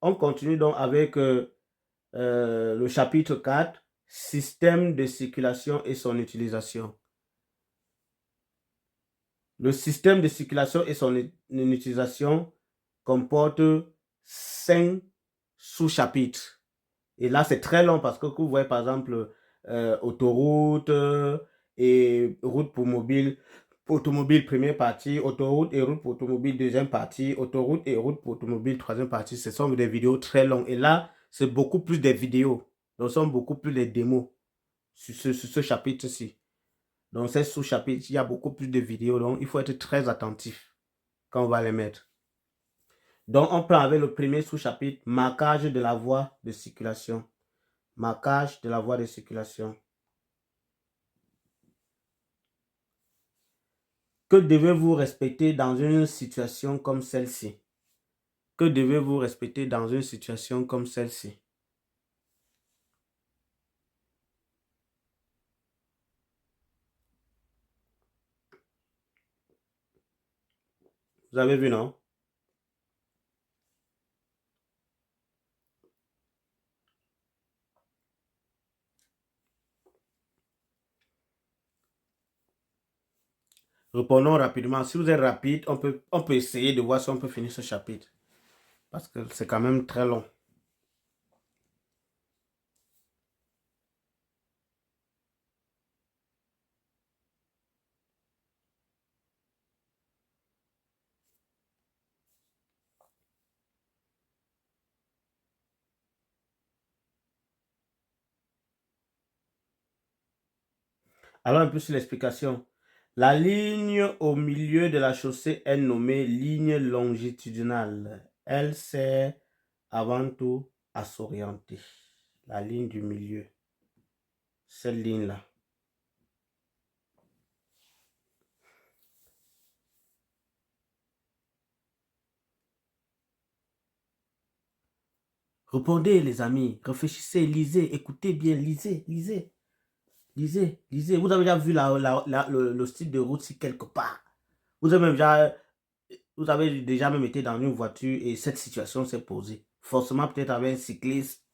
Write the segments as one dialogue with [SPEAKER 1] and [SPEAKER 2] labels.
[SPEAKER 1] On continue donc avec le chapitre 4, système de circulation et son utilisation. Le système de circulation et son utilisation comporte 5 sous-chapitres. Et là, c'est très long parce que vous voyez, par exemple, autoroute et route pour mobile, automobile première partie, autoroute et route pour automobile deuxième partie, autoroute et route pour automobile troisième partie. Ce sont des vidéos très longues. Et là, c'est beaucoup plus des vidéos. Donc, ce sont beaucoup plus des démos sur ce chapitre-ci. Donc, ces sous-chapitres, il y a beaucoup plus de vidéos. Donc, il faut être très attentif quand on va les mettre. Donc, on prend avec le premier sous-chapitre, marquage de la voie de circulation. Marquage de la voie de circulation. Que devez-vous respecter dans une situation comme celle-ci? Que devez-vous respecter dans une situation comme celle-ci? Vous avez vu, non? Reprenons rapidement. Si vous êtes rapide, on peut essayer de voir si on peut finir ce chapitre. Parce que c'est quand même très long. Alors un peu sur l'explication. La ligne au milieu de la chaussée est nommée ligne longitudinale. Elle sert avant tout à s'orienter. La ligne du milieu. Cette ligne-là. Répondez les amis, réfléchissez, lisez, écoutez bien, lisez, lisez, lisez, lisez. Vous avez déjà vu le style de route si quelque part. Vous avez déjà même été dans une voiture et cette situation s'est posée. Forcément peut-être avec un cycliste.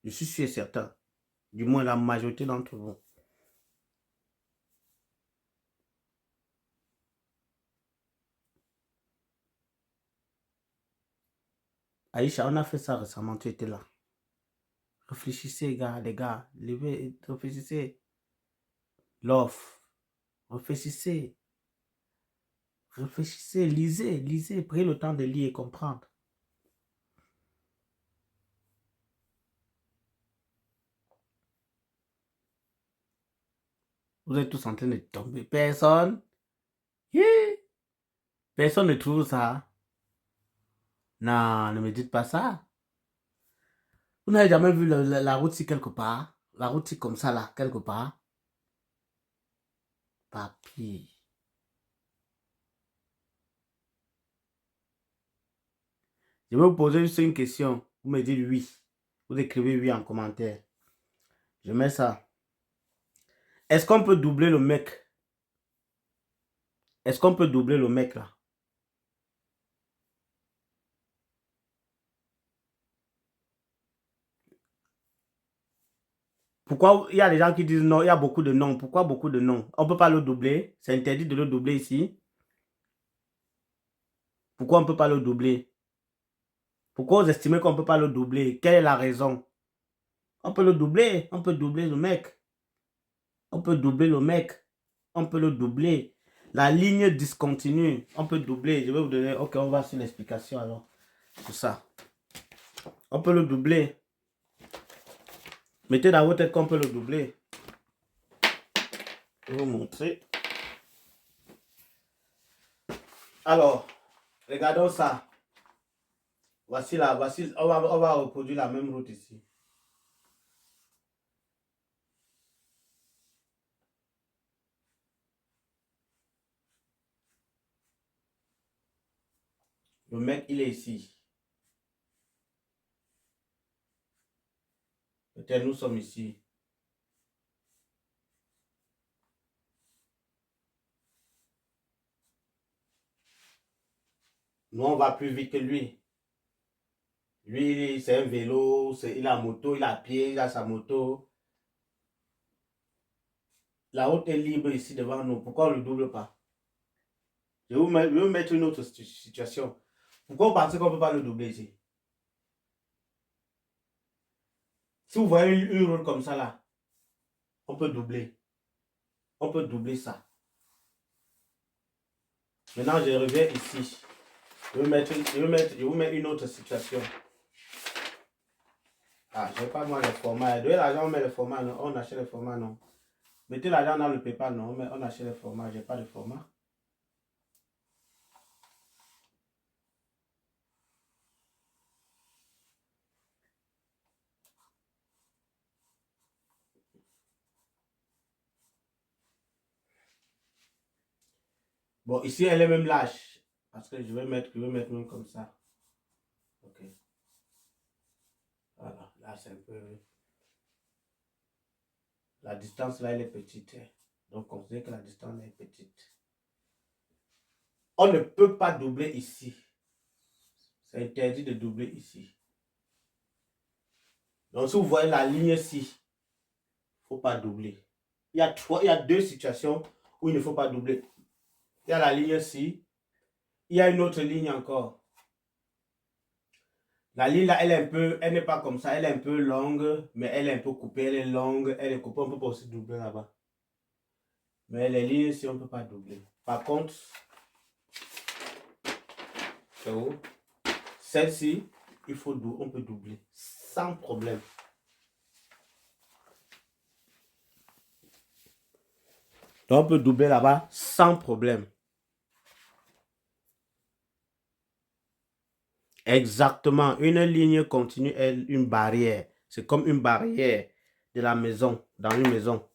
[SPEAKER 1] Je suis sûr et certain. Du moins la majorité d'entre vous. Aïcha, on a fait ça récemment, tu étais là. Réfléchissez, gars, les gars. Réfléchissez. L'offre. Réfléchissez. Réfléchissez, lisez, lisez. Prenez le temps de lire et comprendre. Vous êtes tous en train de tomber. Personne. Yeah. Personne ne trouve ça. Non, ne me dites pas ça. Vous n'avez jamais vu la route ici quelque part? La route ici comme ça là, quelque part? Papier. Je vais vous poser juste une question. Vous me dites oui. Vous écrivez oui en commentaire. Je mets ça. Est-ce qu'on peut doubler le mec? Est-ce qu'on peut doubler le mec là? Pourquoi il y a des gens qui disent non, il y a beaucoup de non. Pourquoi beaucoup de non? On ne peut pas le doubler. C'est interdit de le doubler ici. Pourquoi on ne peut pas le doubler? Pourquoi vous estimez qu'on ne peut pas le doubler? Quelle est la raison? On peut le doubler. On peut doubler le mec. On peut doubler le mec. On peut le doubler. La ligne discontinue. On peut doubler. Je vais vous donner. Ok, on va sur l'explication alors. Tout ça. On peut le doubler. Mettez dans votre tête qu'on peut le doubler. Je vais vous montrer. Alors, regardons ça. Voici là. Voici. On va reproduire la même route ici. Le mec, il est ici. Peut-être nous sommes ici. Nous, on va plus vite que lui. Lui, c'est un vélo, il a moto, il a pied, il a sa moto. La route est libre ici devant nous. Pourquoi on ne le double pas? Je vais vous mettre une autre situation. Pourquoi vous pensez qu'on ne peut pas le doubler ici? Si vous voyez une route comme ça là, on peut doubler. On peut doubler ça. Maintenant, je reviens ici. Je vais vous mettre une autre situation. Ah, je n'ai pas moi le format. Donnez l'argent, on met le format, non? On achète le format, non? Mettez l'argent dans le PayPal, non? On achète le format. Je n'ai pas de format. Bon, ici, elle est même lâche. Parce que je vais mettre même comme ça. Ok. Voilà, là, c'est un peu... La distance, là, elle est petite. Donc, considérez que la distance est petite. On ne peut pas doubler ici. C'est interdit de doubler ici. Donc, si vous voyez la ligne ici, il ne faut pas doubler. Il y a deux situations où il ne faut pas doubler. Il y a la ligne ici. Il y a une autre ligne encore. La ligne là, elle n'est pas comme ça. Elle est un peu longue, mais elle est un peu coupée. Elle est longue, elle est coupée. On ne peut pas aussi doubler là-bas. Mais les lignes ici, on ne peut pas doubler. Par contre, c'est où? Celle-ci, on peut doubler sans problème. Donc, on peut doubler là-bas sans problème. Exactement. Une ligne continue est une barrière. C'est comme une barrière de la maison, dans une maison.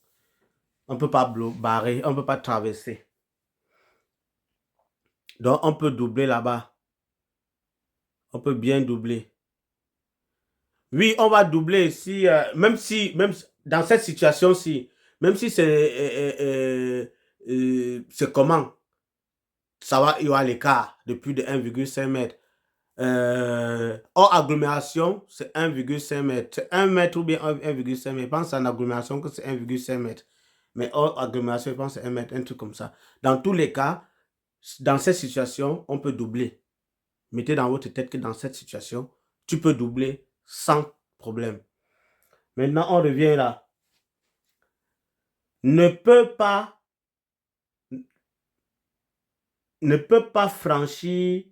[SPEAKER 1] On ne peut pas barrer, on ne peut pas traverser. Donc, on peut doubler là-bas. On peut bien doubler. Oui, on va doubler si, même dans cette situation-ci, même si c'est comment, il y aura l'écart de plus de 1,5 mètre. Hors agglomération, c'est 1,5 mètre. 1 mètre ou bien 1,5 mètre. Je pense en agglomération que c'est 1,5 mètre. Mais hors agglomération, je pense que c'est 1 mètre, un truc comme ça. Dans tous les cas, dans cette situation, on peut doubler. Mettez dans votre tête que dans cette situation, tu peux doubler sans problème. Maintenant, on revient là. Ne peut pas franchir.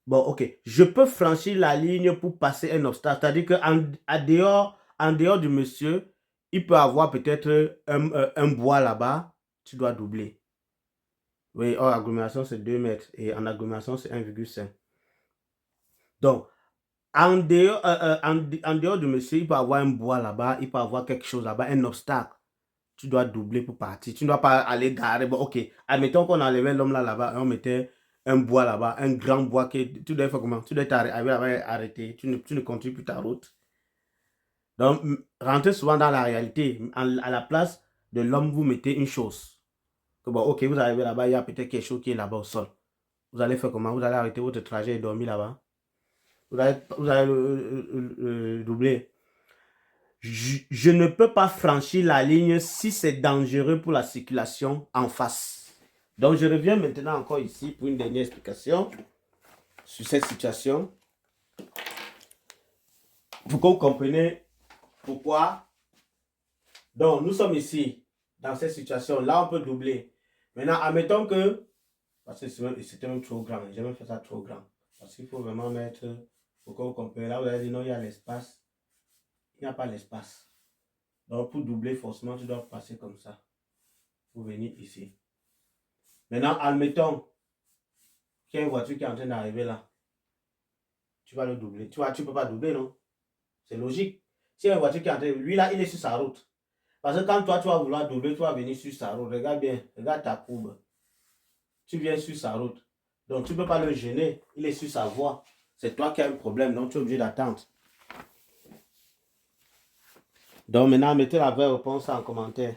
[SPEAKER 1] Bon, ok. Je peux franchir la ligne pour passer un obstacle. C'est-à-dire qu'en dehors du monsieur, il peut avoir peut-être un bois là-bas. Tu dois doubler. Oui, en agglomération, c'est 2 mètres. Et en agglomération, c'est 1,5. Donc, en dehors du monsieur, il peut avoir un bois là-bas. Il peut avoir quelque chose là-bas, un obstacle. Tu dois doubler pour partir. Tu ne dois pas aller garer. Bon, ok. Admettons qu'on enlevait l'homme là-bas et on mettait un bois là-bas, un grand bois que tu dois faire comment? Tu dois arrêter. Tu ne continues plus ta route. Donc, rentrez souvent dans la réalité. À la place de l'homme, vous mettez une chose. Bon, ok, vous arrivez là-bas, il y a peut-être quelque chose qui est là-bas au sol. Vous allez faire comment? Vous allez arrêter votre trajet et dormir là-bas. Vous allez doubler. Je ne peux pas franchir la ligne si c'est dangereux pour la circulation en face. Donc, je reviens maintenant encore ici pour une dernière explication sur cette situation. Pour que vous compreniez pourquoi. Donc, nous sommes ici, dans cette situation. Là, on peut doubler. Maintenant, admettons que, parce que c'était même trop grand, j'ai même fait ça trop grand. Parce qu'il faut vraiment mettre, pour que vous compreniez. Là, vous allez dire, non, il y a l'espace. Il n'y a pas l'espace. Donc, pour doubler, forcément, tu dois passer comme ça. Pour venir ici. Maintenant, admettons qu'il y a une voiture qui est en train d'arriver là. Tu vas le doubler. Tu ne peux pas doubler, non? C'est logique. S'il y a une voiture qui est en train, lui là, il est sur sa route. Parce que quand toi, tu vas vouloir doubler, tu vas venir sur sa route. Regarde bien, regarde ta courbe. Tu viens sur sa route. Donc, tu ne peux pas le gêner. Il est sur sa voie. C'est toi qui as un problème, donc tu es obligé d'attendre. Donc, maintenant, mettez la vraie réponse en commentaire.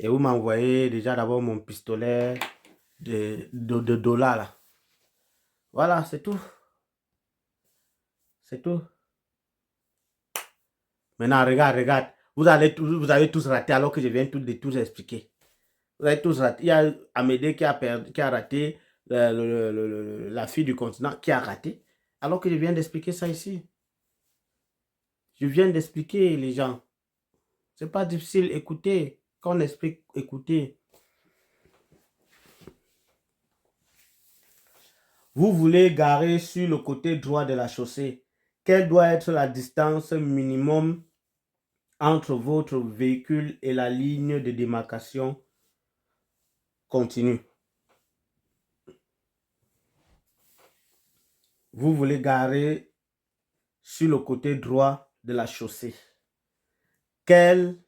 [SPEAKER 1] Et vous m'envoyez déjà d'abord mon pistolet de dollars là. Voilà, c'est tout. C'est tout. Maintenant, regarde. Vous avez tous raté alors que je viens de tous expliquer. Vous avez tous raté. Il y a Amédée qui a raté, la fille du continent qui a raté, alors que je viens d'expliquer ça ici. Je viens d'expliquer, les gens. C'est pas difficile, écoutez. Quand on explique, écoutez. Vous voulez garer sur le côté droit de la chaussée. Quelle doit être la distance minimum entre votre véhicule et la ligne de démarcation continue? Vous voulez garer sur le côté droit de la chaussée. Quelle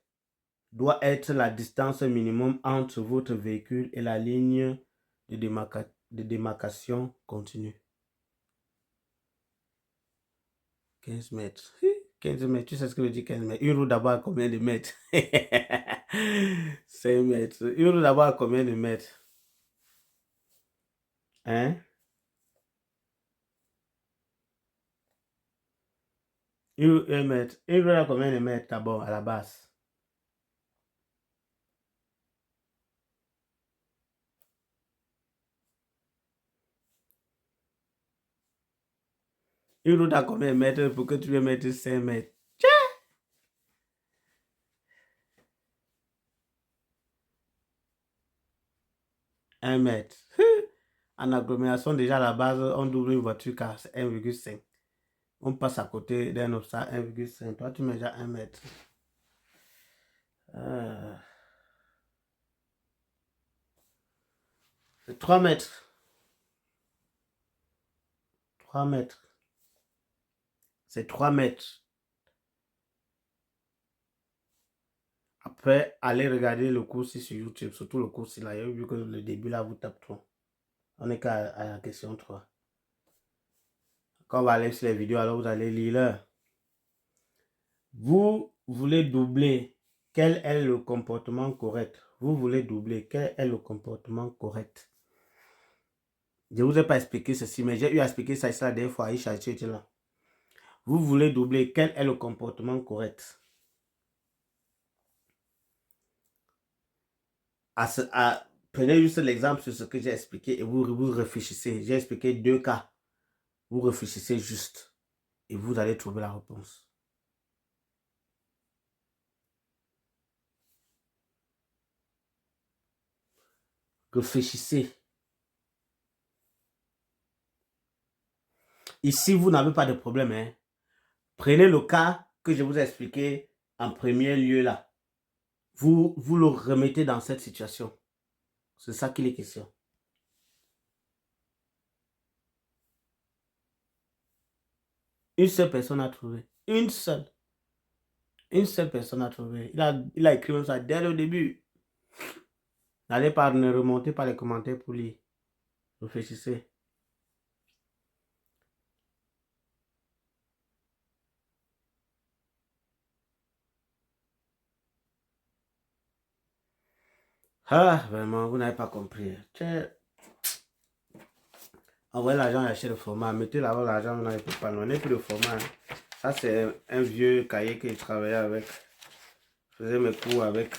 [SPEAKER 1] doit être la distance minimum entre votre véhicule et la ligne de démarcation continue? 15 mètres. 15 mètres, tu sais ce que veut dire 15 mètres? Une roue d'abord à combien de mètres? 5 mètres. Une roue d'abord à combien de mètres? Hein? Un mètre. Une roue à combien de mètres d'abord à la base? Une roue à combien de mètres pour que tu veux mettre 5 mètres? 1 mètre. En agglomération, déjà à la base, on double une voiture car c'est 1,5. On passe à côté d'un obstacle 1,5. Toi, tu mets déjà 1 mètre. C'est 3 mètres. 3 mètres. C'est 3 mètres. Après, allez regarder le cours sur YouTube, surtout le cours là. Il a vu que le début là vous tape trop. On est qu'à la question 3. Quand on va aller sur les vidéos, alors vous allez lire là. Vous voulez doubler. Quel est le comportement correct? Vous voulez doubler. Quel est le comportement correct? Je ne vous ai pas expliqué ceci, mais j'ai eu à expliquer ça la dernière fois. Aïcha, tu étais là. Vous voulez doubler. Quel est le comportement correct? Prenez juste l'exemple sur ce que j'ai expliqué et vous réfléchissez. J'ai expliqué 2 cas. Vous réfléchissez juste et vous allez trouver la réponse. Réfléchissez. Ici, vous n'avez pas de problème. Hein. Prenez le cas que je vous ai expliqué en premier lieu là. Vous le remettez dans cette situation. C'est ça qu'il est question. Une seule personne a trouvé. Une seule. Une seule personne a trouvé. Il a écrit même ça dès le début. N'allez pas, ne remontez pas les commentaires pour lire. Réfléchissez. Ah, vraiment, vous n'avez pas compris. Envoyez l'argent acheter le format. Mettez là-bas l'argent, on n'avait pas. On n'est plus le format. Ça, c'est un vieux cahier que je travaillais avec. Je faisais mes cours avec.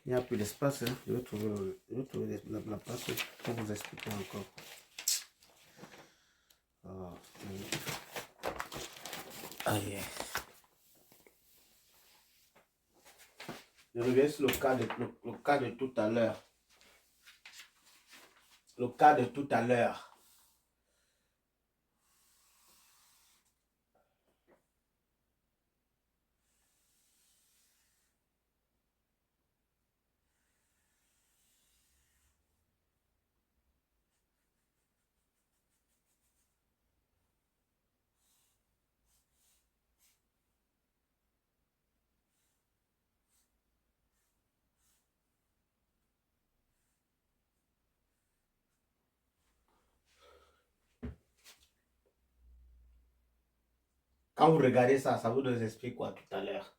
[SPEAKER 1] Il n'y a plus d'espace. Hein. Je vais trouver, la place pour vous expliquer encore. Oh, ah, yeah. Je reviens sur le cas de tout à l'heure. Le cas de tout à l'heure. Quand vous regardez ça, ça vous explique quoi tout à l'heure?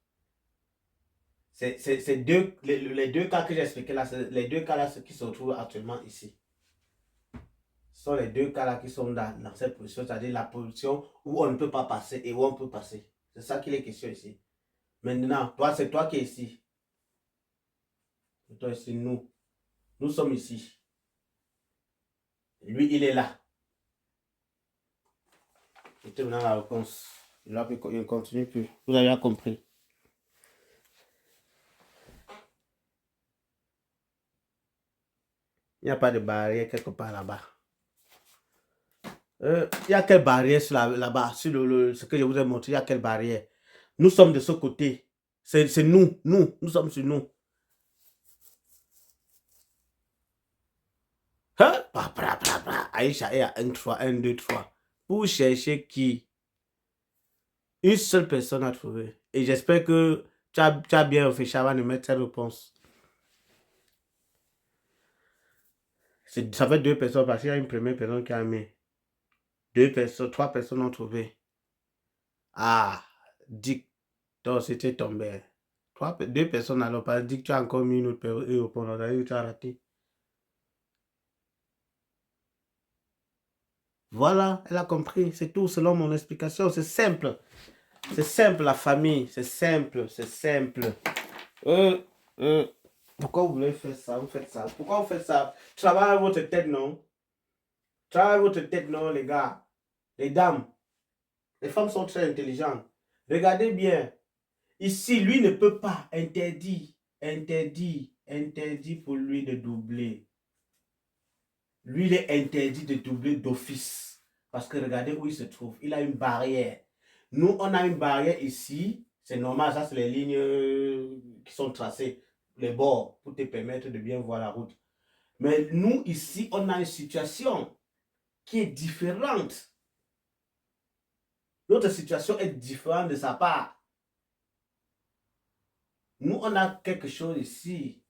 [SPEAKER 1] C'est les deux cas que j'ai expliqué là, c'est les deux cas là qui se retrouvent actuellement ici. sont les deux cas là qui sont dans cette position, c'est-à-dire la position où on ne peut pas passer et où on peut passer. C'est ça qu'il est question ici. Maintenant, toi, c'est toi qui es ici. C'est toi ici, nous. Nous sommes ici. Lui, il est là. C'était maintenant la réponse. Il ne continue plus. Vous avez compris. Il n'y a pas de barrière quelque part là-bas. Il y a quelle barrière là-bas, sur ce que je vous ai montré, il y a quelle barrière? Nous sommes de ce côté. C'est nous sommes sur nous. Hein? Aïcha est à 1, 3, 1, 2, 3. Pour chercher qui? Une seule personne à trouver. Et j'espère que tu as bien réfléchi avant de mettre cette réponse. Ça fait 2 personnes parce qu'il y a une première personne qui a mis. 2 personnes, 3 personnes ont trouvé. Ah, Dick, donc c'était tombé. 2 personnes n'allont pas. Dick, tu as encore mis une autre réponse. Tu as raté. Voilà, elle a compris. C'est tout selon mon explication. C'est simple. C'est simple, la famille. C'est simple. C'est simple. Pourquoi vous voulez faire ça? Vous faites ça. Pourquoi vous faites ça? Travaillez votre tête, non? Travaillez votre tête, non, les gars? Les dames. Les femmes sont très intelligentes. Regardez bien. Ici, lui ne peut pas. Interdit. Interdit. Interdit pour lui de doubler. Lui, il est interdit de doubler d'office. Parce que regardez où il se trouve. Il a une barrière. Nous, on a une barrière ici. C'est normal, ça, c'est les lignes qui sont tracées. Les bords, pour te permettre de bien voir la route. Mais nous, ici, on a une situation qui est différente. Notre situation est différente de sa part. Nous, on a quelque chose ici.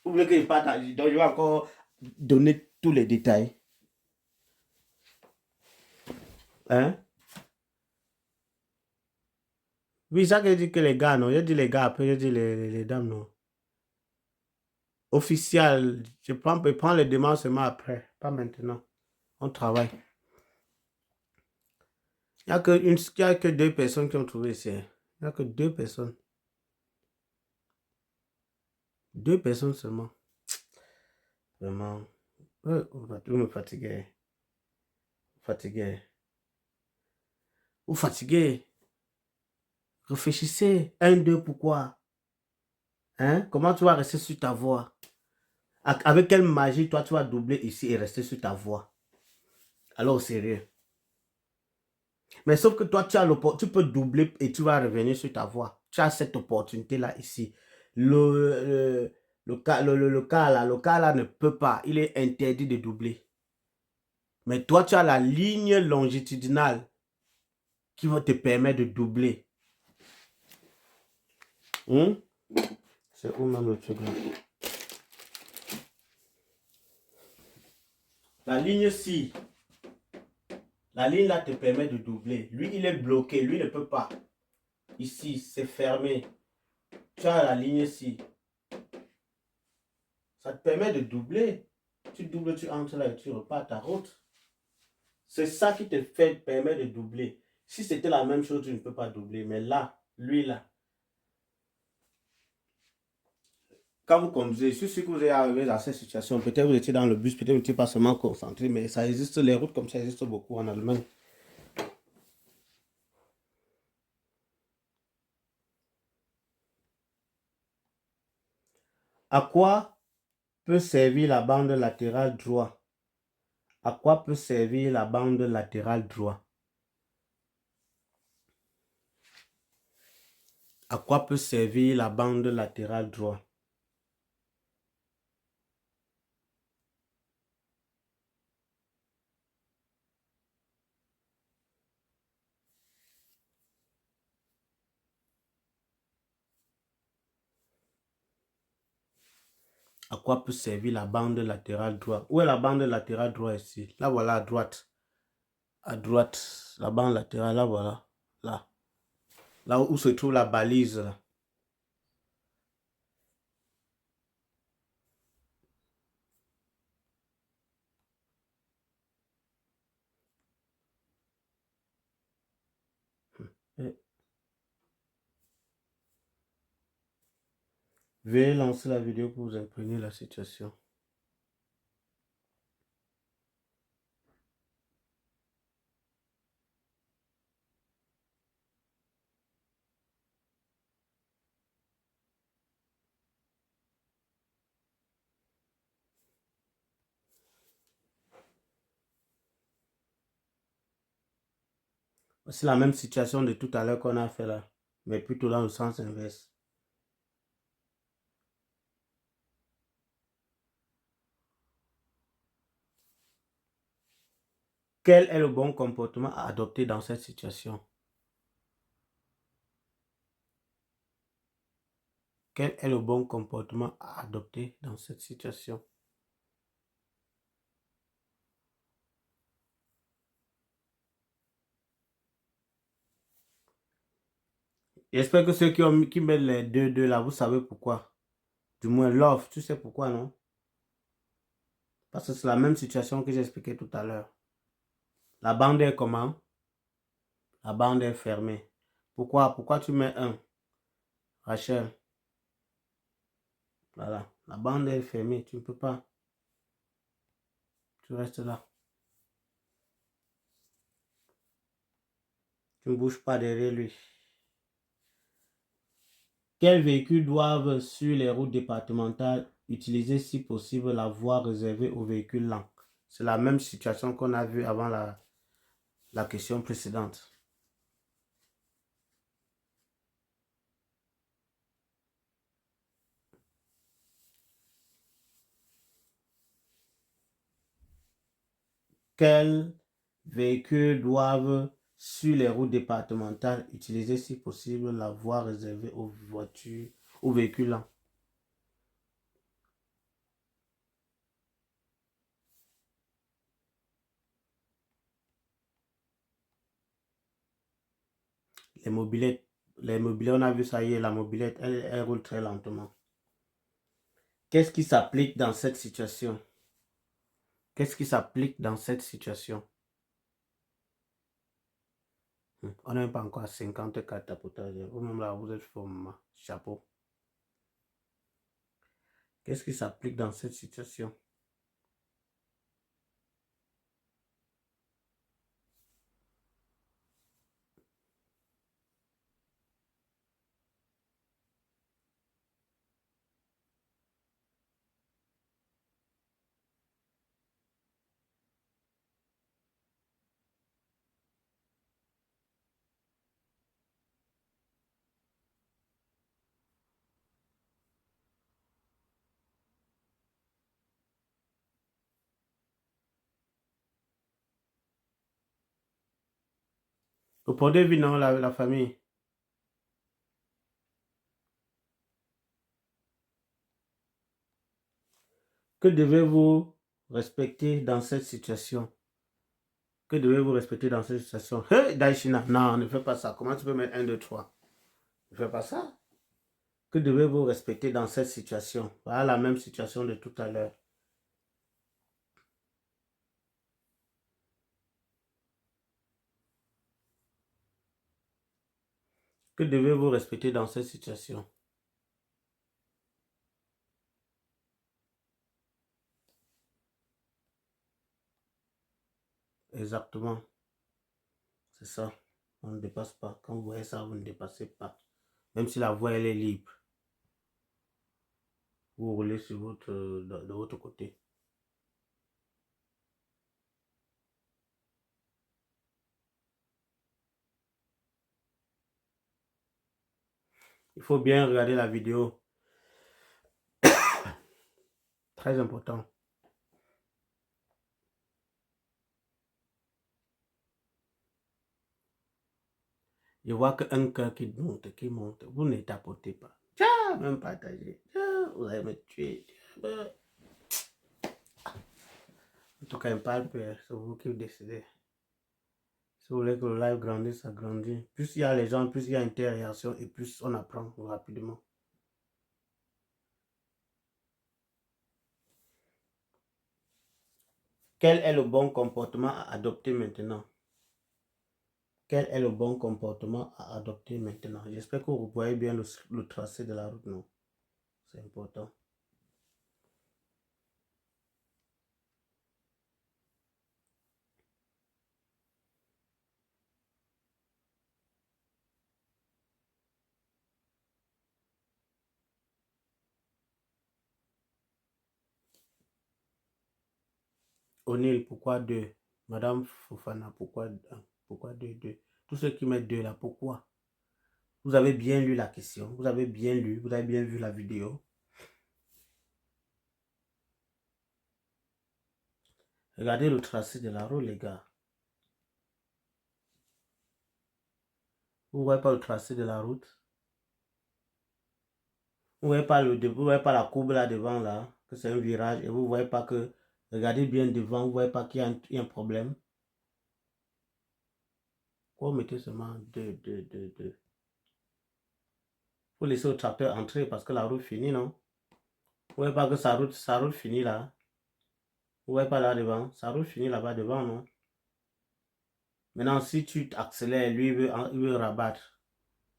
[SPEAKER 1] Vous voulez que je partage? Donc, je vais encore donner tous les détails. Hein? Oui, ça que je dis que les gars, non. Je dis les gars, après je dis les dames, non. Officiel, je prends les demandes seulement après, pas maintenant. On travaille. Il n'y a que 2 personnes qui ont trouvé ici. Il n'y a que 2 personnes. 2 personnes seulement. Vraiment. Vous me fatiguez. Fatigué. Vous fatiguez. Réfléchissez. 1, 2, pourquoi? Hein? Comment tu vas rester sur ta voie? Avec quelle magie, toi, tu vas doubler ici et rester sur ta voie? Alors, au sérieux. Mais sauf que toi, tu peux doubler et tu vas revenir sur ta voie. Tu as cette opportunité-là ici. Le cas là ne peut pas. Il est interdit de doubler. Mais toi, tu as la ligne longitudinale qui va te permettre de doubler. C'est où même le truc là? La ligne ci. La ligne là te permet de doubler. Lui, il est bloqué. Lui ne peut pas. Ici, c'est fermé. Tu as la ligne ci. Ça te permet de doubler. Tu doubles, tu entres là et tu repars ta route. C'est ça qui te permet de doubler. Si c'était la même chose, tu ne peux pas doubler. Mais là, lui là. Quand vous conduisez, je suis sûr que vous êtes arrivé dans cette situation. Peut-être vous étiez dans le bus, peut-être vous n'étiez pas seulement concentré, mais ça existe, les routes comme ça existent beaucoup en Allemagne. À quoi peut servir la bande latérale droite? À quoi peut servir la bande latérale droite? À quoi peut servir la bande latérale droite? À quoi peut servir la bande latérale droite? Où est la bande latérale droite ici? Là, voilà, à droite. À droite, la bande latérale, là, voilà. Là. Là où se trouve la balise. Là. Veuillez lancer la vidéo pour vous imprégner la situation. C'est la même situation de tout à l'heure qu'on a fait là, mais plutôt dans le sens inverse. Quel est le bon comportement à adopter dans cette situation? Quel est le bon comportement à adopter dans cette situation? J'espère que ceux qui mettent les deux là, vous savez pourquoi. Du moins, love, tu sais pourquoi, non? Parce que c'est la même situation que j'ai expliqué tout à l'heure. La bande est comment? La bande est fermée. Pourquoi? Pourquoi tu mets un? Rachel. Voilà. La bande est fermée. Tu ne peux pas. Tu restes là. Tu ne bouges pas derrière lui. Quels véhicules doivent, sur les routes départementales, utiliser si possible la voie réservée aux véhicules lents? C'est la même situation qu'on a vue avant la question précédente. Quels véhicules doivent, sur les routes départementales, utiliser si possible la voie réservée aux voitures, aux véhicules lents? Les mobylettes, on a vu ça hier, la mobilette, elle roule très lentement. Qu'est-ce qui s'applique dans cette situation? Qu'est-ce qui s'applique dans cette situation? On n'est pas encore à 54 tapotages. Vous-même là, vous êtes fort, chapeau. Qu'est-ce qui s'applique dans cette situation? Au point de vue, non, la famille. Que devez-vous respecter dans cette situation? Que devez-vous respecter dans cette situation? Hey, Daishina, non, ne fais pas ça. Comment tu peux mettre 1, 2, 3? Ne fais pas ça. Que devez-vous respecter dans cette situation? Voilà la même situation de tout à l'heure. Que devez-vous respecter dans cette situation? Exactement. C'est ça. On ne dépasse pas. Quand vous voyez ça, vous ne dépassez pas. Même si la voie, elle est libre. Vous roulez sur de votre côté. Il faut bien regarder la vidéo. Très important. Je vois qu'un cœur qui monte, qui monte. Vous ne tapotez pas. Tiens, même partagez. Tiens, vous allez me tuer. En tout cas, il parle peu. C'est vous qui décidez. Si vous voulez que le live grandisse, ça grandit. Plus il y a les gens, plus il y a interaction et plus on apprend rapidement. Quel est le bon comportement à adopter maintenant? quel est le bon comportement à adopter maintenant? J'espère que vous voyez bien le tracé de la route, non? C'est important. O'Neill, pourquoi 2? Madame Fofana, pourquoi 1? Pourquoi 2, 2? Tous ceux qui mettent 2 là, pourquoi? Vous avez bien lu la question, vous avez bien lu, vous avez bien vu la vidéo. Regardez le tracé de la route, les gars. Vous voyez pas le tracé de la route? Vous voyez pas vous voyez pas la courbe là devant là, que c'est un virage, et vous voyez pas que, regardez bien devant, vous voyez pas qu'il y a un problème. Pourquoi vous mettez seulement 2, 2, 2, 2? Faut laisser le tracteur entrer parce que la route finit, non? Vous voyez pas que sa route finit là? Vous voyez pas là devant? Sa route finit là-bas devant, non? Maintenant, si tu accélères, lui, il veut rabattre.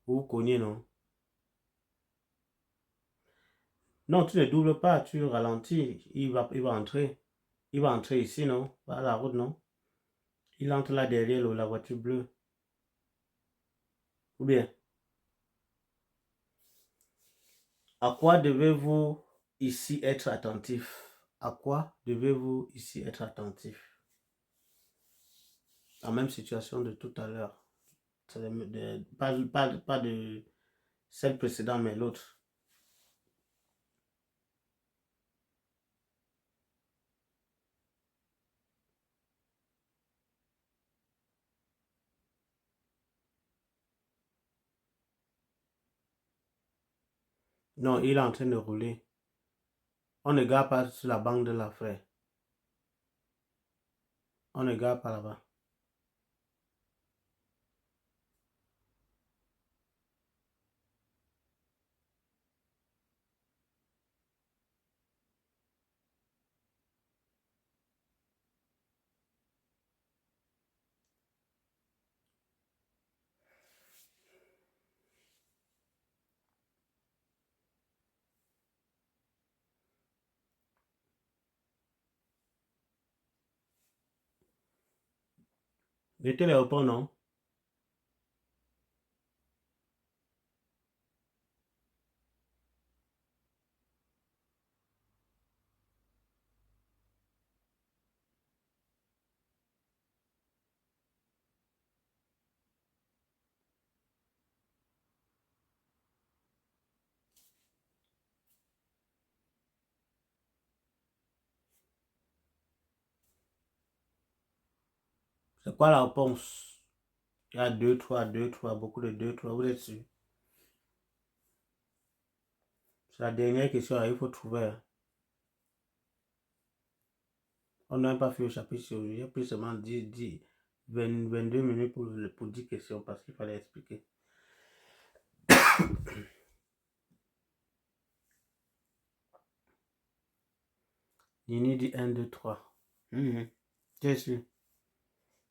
[SPEAKER 1] Vous cognez, non? Non, tu ne doubles pas, tu ralentis. Il va entrer. Il va entrer ici, non? Par la route, non? Il entre là derrière la voiture bleue. Ou bien, à quoi devez-vous ici être attentif? À quoi devez-vous ici être attentif? La même situation de tout à l'heure. Pas de celle précédente, mais l'autre. Non, il est en train de rouler. On ne garde pas sur la banque de la frère. On ne garde pas là-bas. Mettez les repas, non? C'est quoi la réponse? Il y a 2, 3, 2, 3, beaucoup de 2, 3. Vous êtes sûr? C'est la dernière question, il faut trouver. On n'a pas fait le chapitre sur lui. Il y a plus seulement 22 minutes pour 10 questions parce qu'il fallait expliquer. Nini dit 1, 2, 3. J'ai su.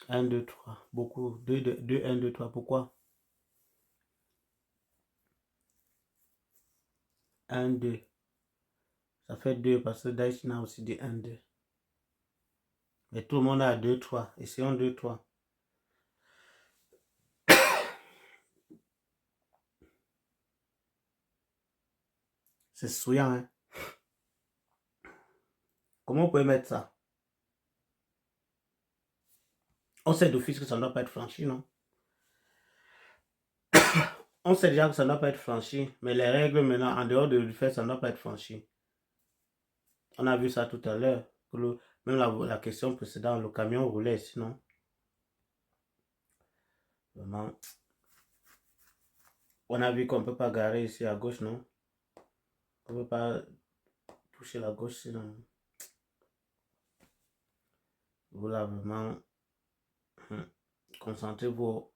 [SPEAKER 1] 1, 2, 3. Beaucoup. 2, 2, 1, 2, 3. Pourquoi? 1, 2. Ça fait 2 parce que Daishna aussi dit 1, 2. Mais tout le monde a 2, 3. Essayons 2, 3. C'est souillant, hein? Comment vous pouvez mettre ça? On sait d'office que ça ne doit pas être franchi, non? On sait déjà que ça ne doit pas être franchi, mais les règles maintenant, en dehors du fait, ça ne doit pas être franchi. On a vu ça tout à l'heure. Même la question précédente, le camion roulait, sinon. Vraiment. On a vu qu'on ne peut pas garer ici à gauche, non? On ne peut pas toucher la gauche, sinon. Vous là, vraiment, concentrez-vous